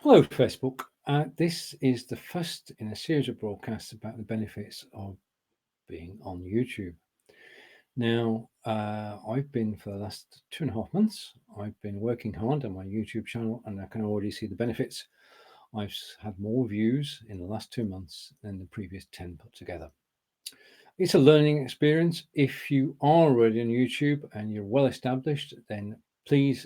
Hello, Facebook. This is the first in a series of broadcasts about the benefits of being on YouTube. Now, I've been for the last 2.5 months, I've been working hard on my YouTube channel, and I can already see the benefits. I've had more views in the last 2 months than the previous 10 put together. It's a learning experience. If you are already on YouTube and you're well established, then please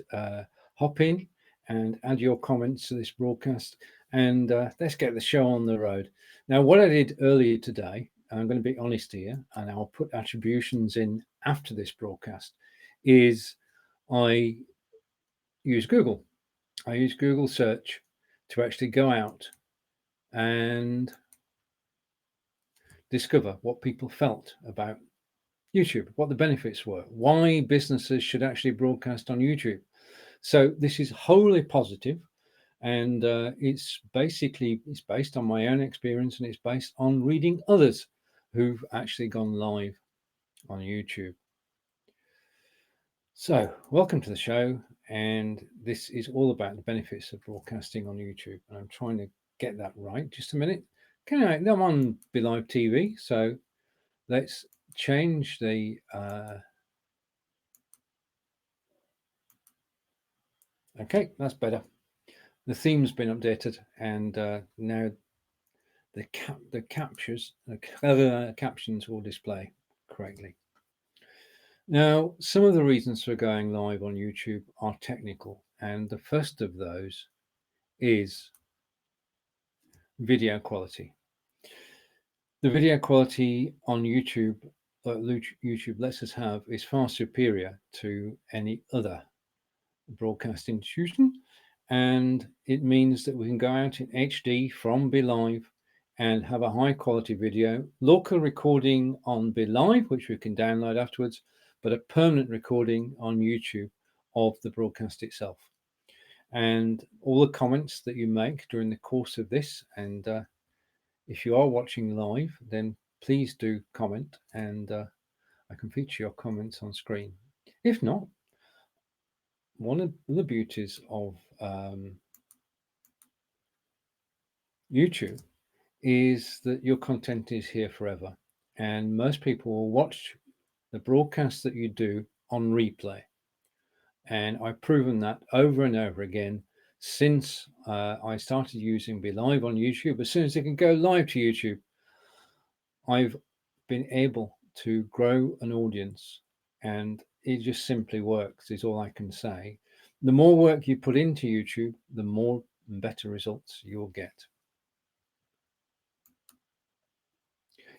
hop in and add your comments to this broadcast, and let's get the show on the road. Now, what I did earlier today, and I'm going to be honest here, and I'll put attributions in after this broadcast, is I use Google. I use Google search to actually go out and discover what people felt about YouTube, what the benefits were, why businesses should actually broadcast on YouTube. So this is wholly positive, and it's based on my own experience, and it's based on reading others who've actually gone live on YouTube. So welcome to the show, and this is all about the benefits of broadcasting on YouTube, and I'm trying to get that right. Just a minute. I'm on Be.Live TV, so let's change the okay, that's better. The theme's been updated, and now the captions will display correctly. Now, some of the reasons for going live on YouTube are technical, and the first of those is video quality. The video quality on YouTube lets us have is far superior to any other broadcast institution, and it means that we can go out in HD from Be.Live and have a high quality video, local recording on Be.Live, which we can download afterwards, but a permanent recording on YouTube of the broadcast itself. And all the comments that you make during the course of this, and if you are watching live, then please do comment, and I can feature your comments on screen. If not, one of the beauties of YouTube is that your content is here forever, and most people will watch the broadcast that you do on replay. And I've proven that over and over again since I started using Be.Live on YouTube. As soon as I can go live to YouTube, I've been able to grow an audience, and it just simply works, is all I can say. The more work you put into YouTube, the more and better results you'll get.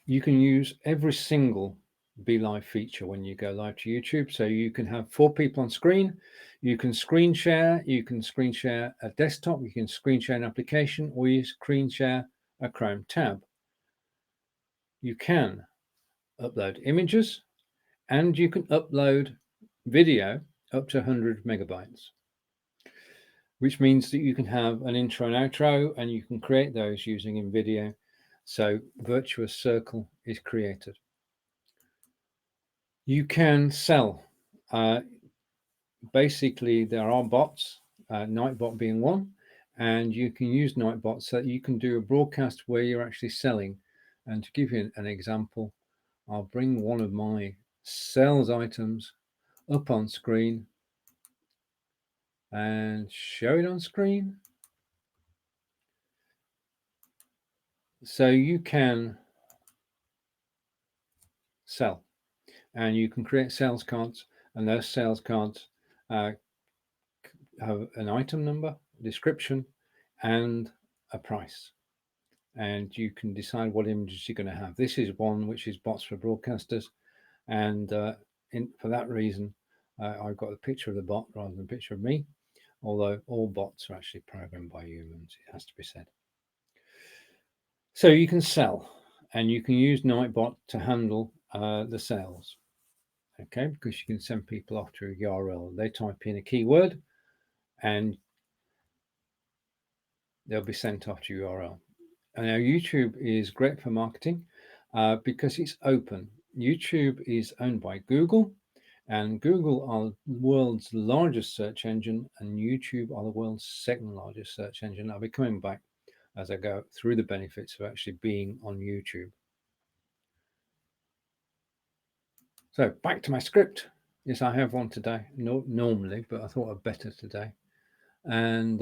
You can use every single Be.Live feature when you go live to YouTube. So you can have 4 people on screen, you can screen share a desktop, you can screen share an application, or you screen share a Chrome tab. You can upload images, and you can upload video up to 100 megabytes, which means that you can have an intro and outro, and you can create those using InVideo. So virtuous circle is created. You can sell. Basically, there are bots, Nightbot being one, and you can use Nightbot so that you can do a broadcast where you're actually selling. And to give you an example, I'll bring one of my sales items up on screen and show it on screen. So you can sell, and you can create sales cards, and those sales cards have an item number, description, and a price. And you can decide what images you're going to have. This is one which is bots for broadcasters, and for that reason, I've got a picture of the bot rather than a picture of me, although all bots are actually programmed by humans, it has to be said. So you can sell, and you can use Nightbot to handle the sales, okay, because you can send people off to a URL. They type in a keyword, and they'll be sent off to URL. And now YouTube is great for marketing because it's open. YouTube is owned by Google, And Google are the world's largest search engine, and YouTube are the world's second largest search engine. I'll be coming back as I go through the benefits of actually being on YouTube. So back to my script. Yes, I have one today. No, normally, but I thought I'd better today. And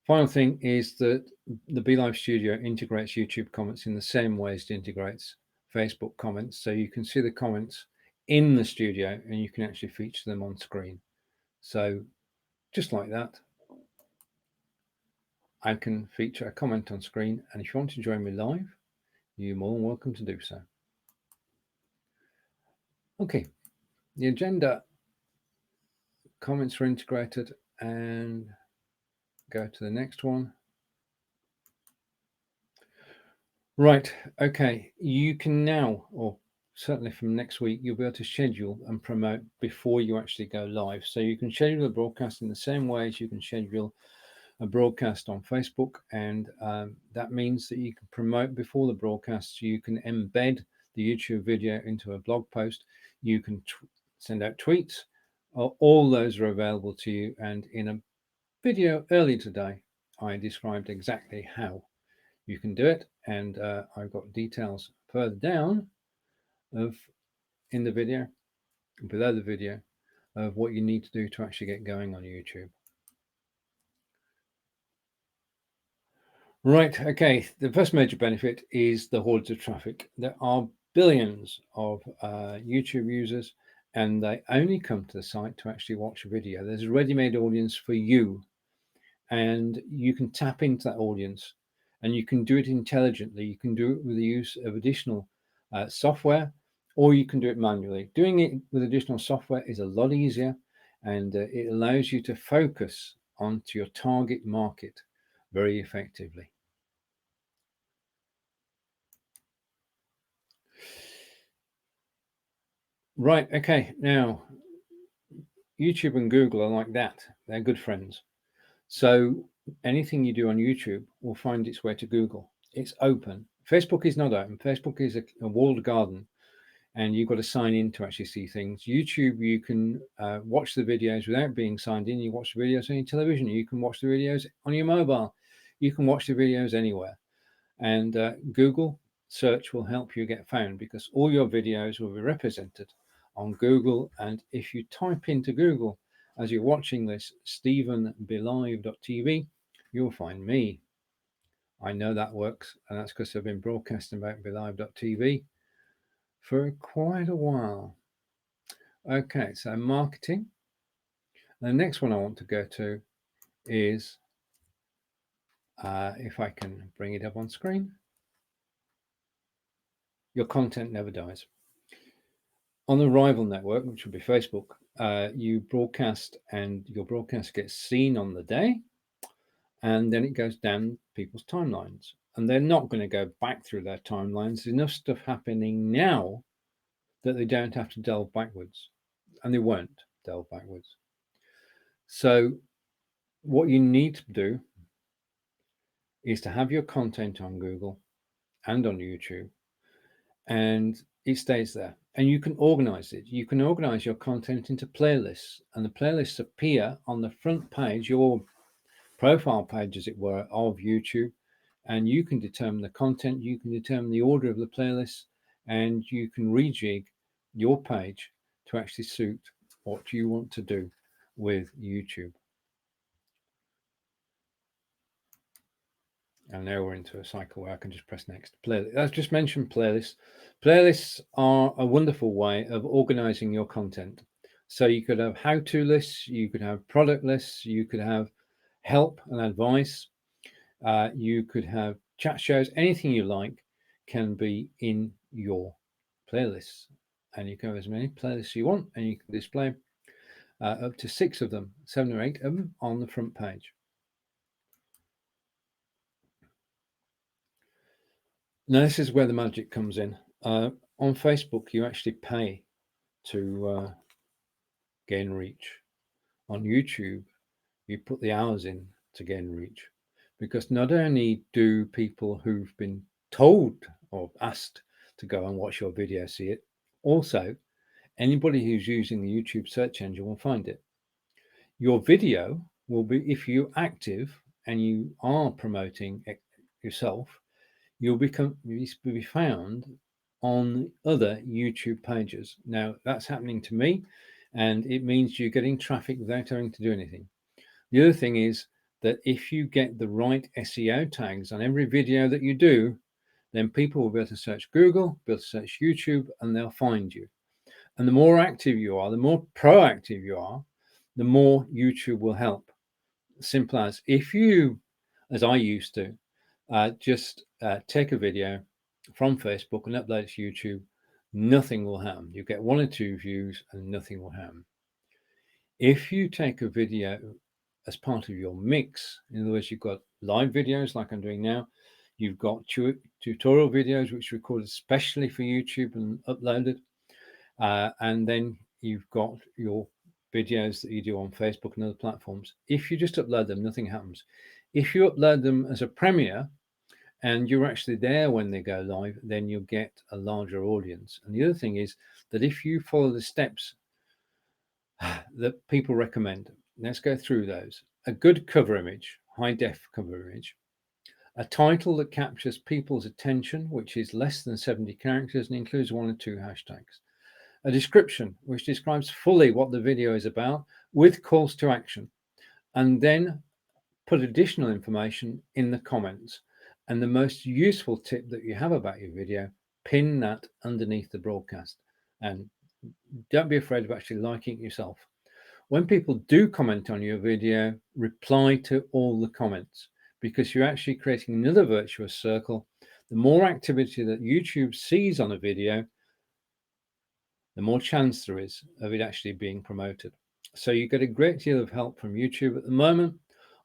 final thing is that the Be.Live Studio integrates YouTube comments in the same way as it integrates Facebook comments. So you can see the comments in the studio and you can actually feature them on screen. So just like that, I can feature a comment on screen. And if you want to join me live, you're more than welcome to do so. Okay, the agenda comments are integrated, and go to the next one. Right, okay, you can now, or certainly from next week, you'll be able to schedule and promote before you actually go live. So you can schedule a broadcast in the same way as you can schedule a broadcast on Facebook, and that means that you can promote before the broadcast. You can embed the YouTube video into a blog post. You can send out tweets. All those are available to you, and in a video earlier today, I described exactly how you can do it, and I've got details further down of in the video, below the video, of what you need to do to actually get going on YouTube. Right, okay, the first major benefit is the hordes of traffic. There are billions of YouTube users, and they only come to the site to actually watch a video. There's a ready-made audience for you, and you can tap into that audience, and you can do it intelligently. You can do it with the use of additional software, or you can do it manually. Doing it with additional software is a lot easier, and it allows you to focus onto your target market very effectively. Right, okay, now YouTube and Google are like that. They're good friends. So anything you do on YouTube will find its way to Google. It's open. Facebook is not open. Facebook is a walled garden, and you've got to sign in to actually see things. YouTube, you can watch the videos without being signed in. You watch the videos on your television. You can watch the videos on your mobile. You can watch the videos anywhere. And Google search will help you get found because all your videos will be represented on Google. And if you type into Google as you're watching this, StevenBe.Live.tv, you'll find me. I know that works, and that's because I've been broadcasting about Be.Live.tv for quite a while. Okay, so marketing. The next one I want to go to is, if I can bring it up on screen, your content never dies. On the rival network, which would be Facebook, you broadcast and your broadcast gets seen on the day, and then it goes down people's timelines. And they're not going to go back through their timelines. There's enough stuff happening now that they don't have to delve backwards, and they won't delve backwards. So what you need to do is to have your content on Google and on YouTube, and it stays there. And you can organize it. You can organize your content into playlists, and the playlists appear on the front page, your profile page, as it were, of YouTube. And you can determine the content, you can determine the order of the playlists, and you can rejig your page to actually suit what you want to do with YouTube. And now we're into a cycle where I can just press next. Playlist. I've just mentioned playlists. Playlists are a wonderful way of organizing your content. So you could have how-to lists, you could have product lists, you could have help and advice, you could have chat shows. Anything you like can be in your playlists. And you can have as many playlists as you want, and you can display up to 6 of them, 7 or 8 of them on the front page. Now, this is where the magic comes in. On Facebook, you actually pay to gain reach. On YouTube, you put the hours in to gain reach. Because not only do people who've been told or asked to go and watch your video see it, also, Anybody who's using the YouTube search engine will find it. Your video will be, if you're active and you are promoting yourself, you'll be found on other YouTube pages. Now, that's happening to me, and it means you're getting traffic without having to do anything. The other thing is that if you get the right SEO tags on every video that you do, then people will be able to search Google, be able to search YouTube, and they'll find you. And the more active you are, the more proactive you are, the more YouTube will help. Simple as, if you, as I used to, just take a video from Facebook and upload it to YouTube, nothing will happen. You get 1 or 2 views and nothing will happen. If you take a video as part of your mix, in other words, you've got live videos like I'm doing now, you've got tutorial videos which are recorded especially for YouTube and uploaded, and then you've got your videos that you do on Facebook and other platforms. If you just upload them, nothing happens. If you upload them as a premiere and you're actually there when they go live, then you'll get a larger audience. And the other thing is that if you follow the steps that people recommend, let's go through those. A good cover image, high def cover image, a title that captures people's attention, which is less than 70 characters and includes 1 or 2 hashtags. A description which describes fully what the video is about with calls to action, and then put additional information in the comments. And the most useful tip that you have about your video, pin that underneath the broadcast, and don't be afraid of actually liking it yourself. When people do comment on your video, reply to all the comments, because you're actually creating another virtuous circle. The more activity that YouTube sees on a video, the more chance there is of it actually being promoted. So you get a great deal of help from YouTube. At the moment,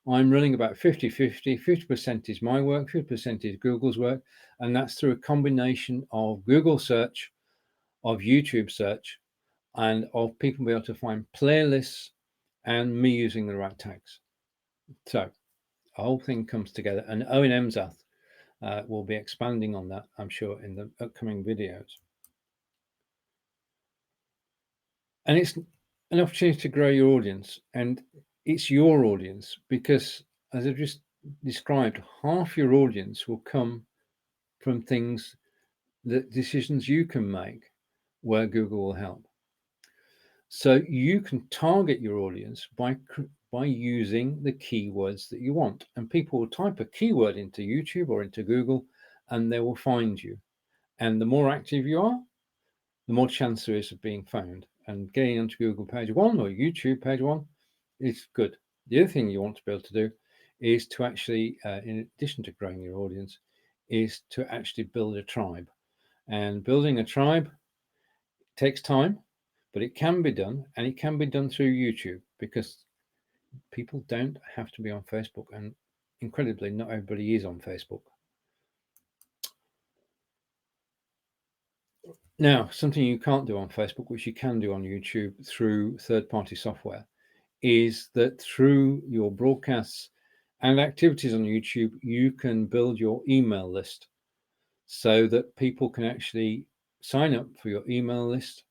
I'm running about 50-50. 50% is my work, 50% is Google's work, and that's through a combination of Google search, of YouTube search, and of people being able to find playlists and me using the right tags. So the whole thing comes together, and Owen Hemsath will be expanding on that, I'm sure, in the upcoming videos. And it's an opportunity to grow your audience, and it's your audience, because as I've just described, half your audience will come from things, that decisions you can make where Google will help. So you can target your audience by using the keywords that you want, and people will type a keyword into YouTube or into Google and they will find you. And the more active you are, the more chance there is of being found. And getting onto Google page 1 or YouTube page 1 is good. The other thing you want to be able to do is to actually, in addition to growing your audience, is to actually build a tribe. And building a tribe takes time, but it can be done, and it can be done through YouTube, because people don't have to be on Facebook, and incredibly, not everybody is on Facebook. Now, something you can't do on Facebook, which you can do on YouTube through third-party software, is that through your broadcasts and activities on YouTube, you can build your email list so that people can actually sign up for your email list.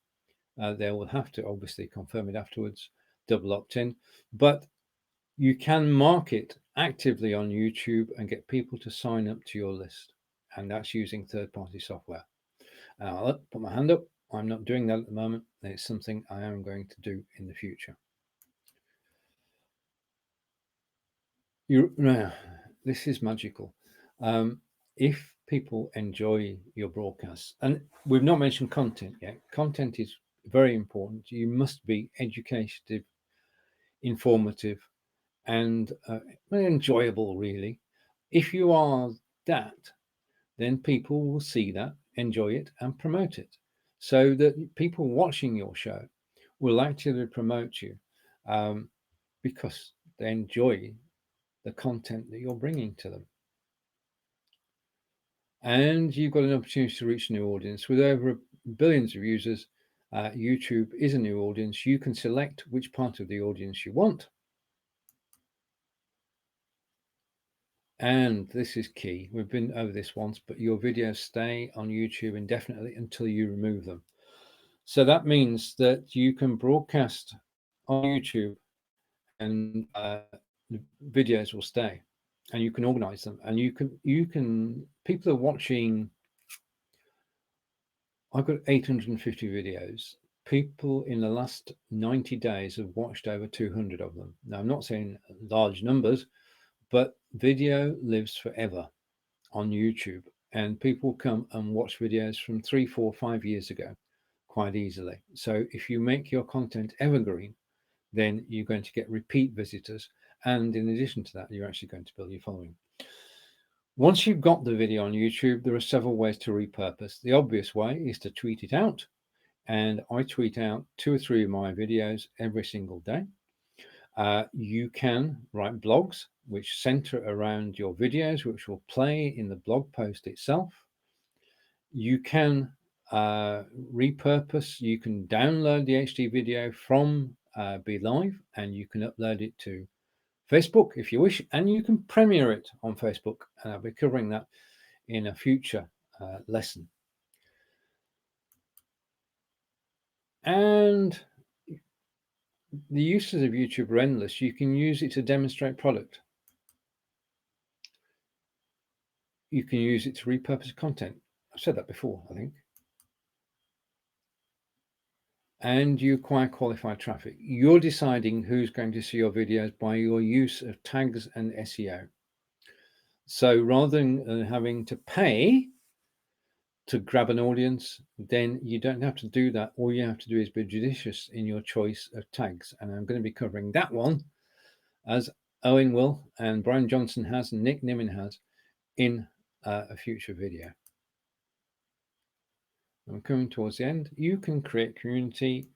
They will have to obviously confirm it afterwards, double opt-in, but you can market actively on YouTube and get people to sign up to your list, and that's using third-party software. I'll put my hand up. I'm not doing that at the moment. It's something I am going to do in the future. This is magical. If people enjoy your broadcasts, and we've not mentioned content yet, content is very important. You must be educative, informative, and enjoyable, really. If you are that, then people will see that, enjoy it, and promote it, so that people watching your show will actually promote you, because they enjoy the content that you're bringing to them. And you've got an opportunity to reach a new audience. With over billions of users, YouTube is a new audience. You can select which part of the audience you want. And this is key. We've been over this once, but your videos stay on YouTube indefinitely until you remove them. So that means that you can broadcast on YouTube and the videos will stay, and you can organize them, and you can people are watching. I've got 850 videos. People in the last 90 days have watched over 200 of them. Now, I'm not saying large numbers, but video lives forever on YouTube, and people come and watch videos from 3, 4, 5 years ago quite easily. So if you make your content evergreen, then you're going to get repeat visitors. And in addition to that, you're actually going to build your following. Once you've got the video on YouTube, there are several ways to repurpose. The obvious way is to tweet it out. And I tweet out 2 or 3 of my videos every single day. You can write blogs which center around your videos, which will play in the blog post itself. You can repurpose, you can download the HD video from Be.Live and you can upload it to Facebook if you wish, and you can premiere it on Facebook. And I'll be covering that in a future lesson. And the uses of YouTube are endless. You can use it to demonstrate product. You can use it to repurpose content. I've said that before, I think. And you acquire qualified traffic. You're deciding who's going to see your videos by your use of tags and SEO. So rather than having to pay to grab an audience, then you don't have to do that. All you have to do is be judicious in your choice of tags. And I'm going to be covering that one, as Owen will, and Brian Johnson has, and Nick Nimmin has, in a future video. I'm coming towards the end. You can create community,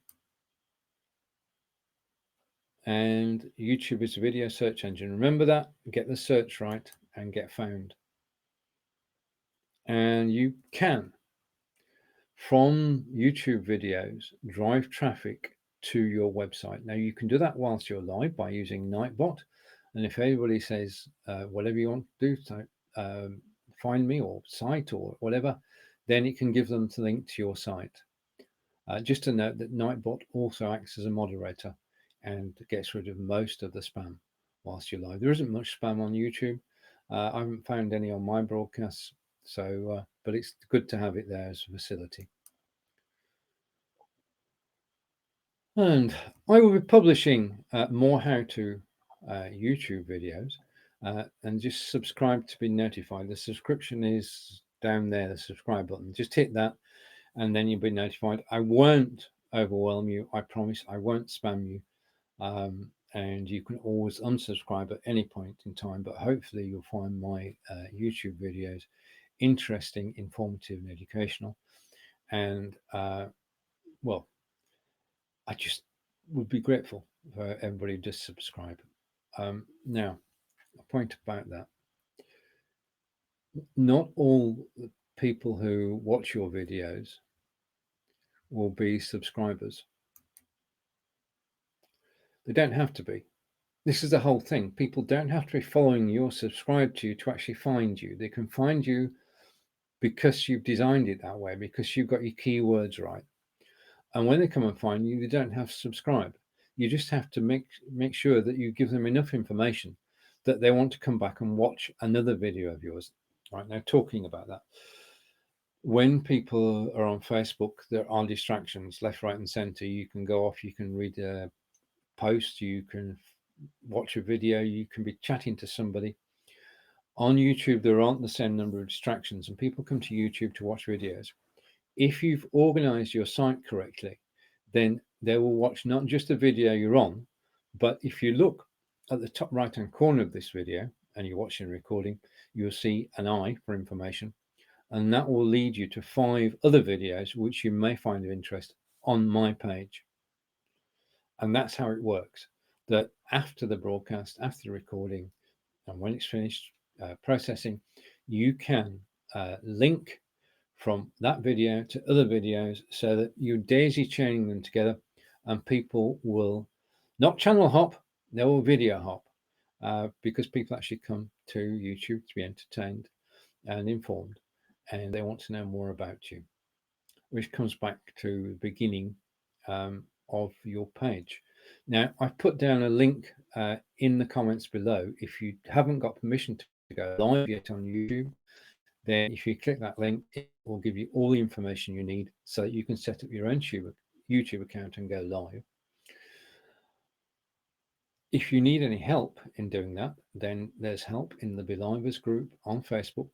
and YouTube is a video search engine. Remember that, get the search right and get found. And you can, from YouTube videos, drive traffic to your website. Now you can do that whilst you're live by using Nightbot. And if anybody says whatever you want to do, so find me or site or whatever, then it can give them the link to your site. Just to note that Nightbot also acts as a moderator and gets rid of most of the spam whilst you're live. There isn't much spam on YouTube. I haven't found any on my broadcasts, so but it's good to have it there as a facility. And I will be publishing more how-to YouTube videos, and just subscribe to be notified. The subscription is down there, the subscribe button. Just hit that and then you'll be notified. I won't overwhelm you. I promise I won't spam you. And you can always unsubscribe at any point in time, but hopefully you'll find my YouTube videos interesting, informative, and educational. And well, I just would be grateful for everybody who does subscribe. Now, a point about that. Not all the people who watch your videos will be subscribers. They don't have to be. This is the whole thing. People don't have to be following you or subscribe to you to actually find you. They can find you because you've designed it that way, because you've got your keywords right. And when they come and find you, they don't have to subscribe. You just have to make sure that you give them enough information that they want to come back and watch another video of yours. Right now, talking about that, when people are on Facebook, there are distractions left, right, and center. You can go off, you can read a post, you can watch a video, you can be chatting to somebody. On YouTube, there aren't the same number of distractions, and people come to YouTube to watch videos. If you've organized your site correctly, then they will watch not just the video you're on, but if you look at the top right hand corner of this video and you're watching a recording, you'll see an eye for information, and that will lead you to 5 other videos which you may find of interest on my page. And that's how it works, that after the broadcast, after the recording, and when it's finished processing, you can link from that video to other videos so that you're daisy chaining them together, and people will not channel hop, they will video hop, because people actually come to YouTube to be entertained and informed, and they want to know more about you. which comes back to the beginning of your page. Now, I've put down a link in the comments below. If you haven't got permission to go live yet on YouTube, then if you click that link, it will give you all the information you need so that you can set up your own YouTube account and go live. If you need any help in doing that, then there's help in the Be.Livers group on Facebook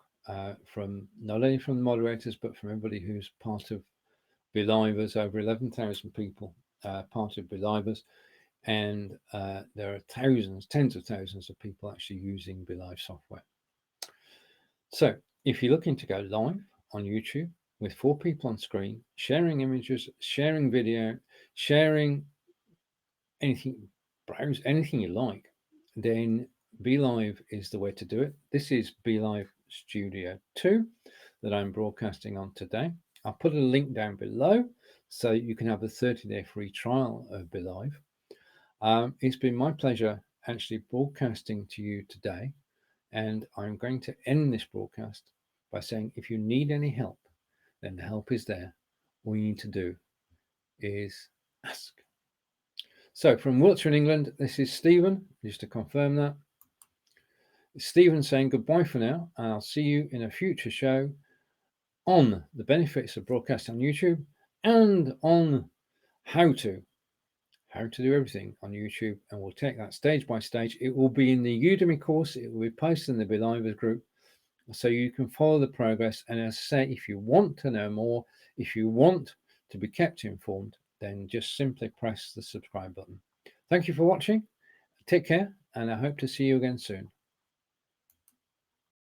from not only from the moderators, but from everybody who's part of Be.Livers, over 11,000 people part of Be.Livers. And there are thousands, tens of thousands of people actually using Be.Live software. So if you're looking to go live on YouTube with 4 people on screen, sharing images, sharing video, sharing anything, browse anything you like, then Be.Live is the way to do it. This is Be.Live Studio 2 that I'm broadcasting on today. I'll put a link down below so you can have a 30-day free trial of Be.Live. It's been my pleasure actually broadcasting to you today, and I'm going to end this broadcast by saying if you need any help, then the help is there. All you need to do is ask. So from Wiltshire in England, this is Stephen, just to confirm that. Stephen saying goodbye for now, and I'll see you in a future show on the benefits of broadcasting on YouTube and on how to do everything on YouTube, and we'll take that stage by stage. It will be in the Udemy course. It will be posted in the Be.Livers group, so you can follow the progress. And as I say, if you want to know more, if you want to be kept informed, then just simply press the subscribe button. Thank you for watching. Take care, and I hope to see you again soon.